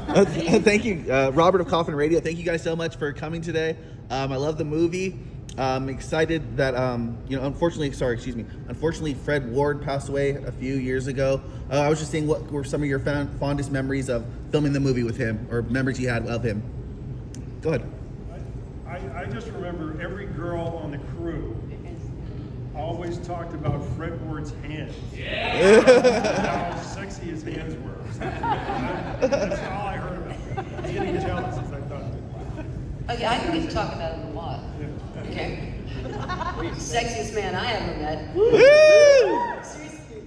Thank you, Robert of Coffin Radio. Thank you guys so much for coming today. I love the movie. I'm excited that unfortunately, Fred Ward passed away a few years ago. I was just saying, what were some of your fondest memories of filming the movie with him, or memories you had of him? Go ahead. I just remember every girl on the crew always talked about Fred Ward's hands. Yeah. How sexy his hands were. That's all I heard about him. I was getting jealous as I thought. Okay, I can get to talk about him a lot. Okay. Sexiest man I ever met. Seriously.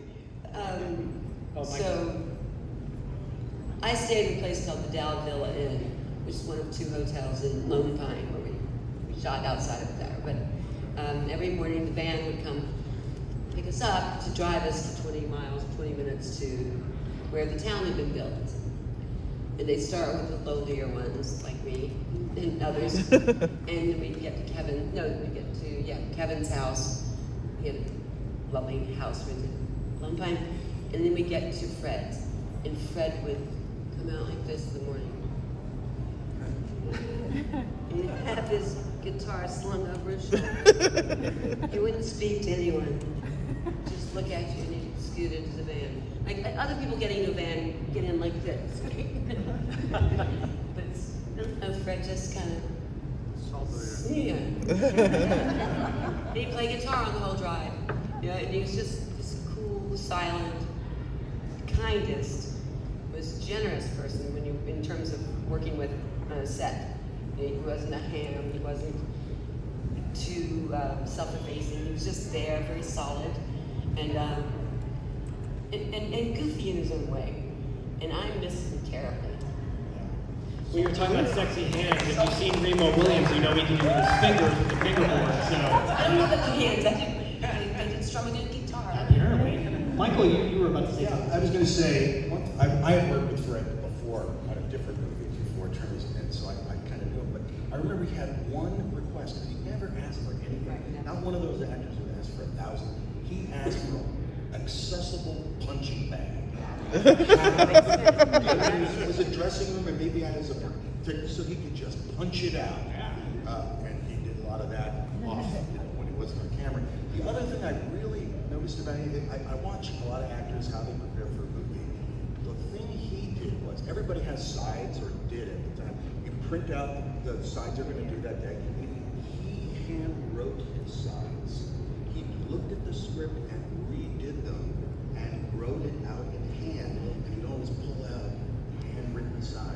So I stayed in a place called the Dow Villa Inn, which is one of 2 hotels in Lone Pine where we shot outside of it there. But every morning the van would come pick us up to drive us for 20 miles, 20 minutes to where the town had been built. And they start with the lowlier ones like me and others. And then we'd get to Kevin's house. He had a lovely house rented in Lone Pine. And then we get to Fred's. And Fred would come out like this in the morning. He'd have his guitar slung over his shoulder. He wouldn't speak to anyone. Just look at you and he'd scoot into the van. Like other people getting into a van get in like this. But Fred just kind of He'd play guitar on the whole drive. And he was just this cool, silent, kindest, most generous person in terms of working with a set. He wasn't a ham. He wasn't too self-effacing. He was just there, very solid, and goofy in his own way. And I miss him terribly. When you're talking about sexy hands, if you've seen Remo Williams, you know he can do it with his fingers with the fingerboard. So I don't know about the hands. I did strum a good guitar. apparently, Michael, you were about to say something. I was going to say, I had worked with Fred before on different movies before Tremors, and so I kind of knew him. But I remember he had one request, because he never asked for anything. Not one of those actors who asked for 1,000. He asked for an accessible punching bag. It was a dressing room, and maybe had his apartment, so he could just punch it out. And he did a lot of that off, when he wasn't on camera. The other thing I really noticed about him, I watch a lot of actors how they prepare for a movie. The thing he did was, everybody has sides, or did at the time. You print out the sides they're going to do that day. He hand wrote his sides. He looked at the script and redid them and wrote it out in hand. And he'd always pull out handwritten sides.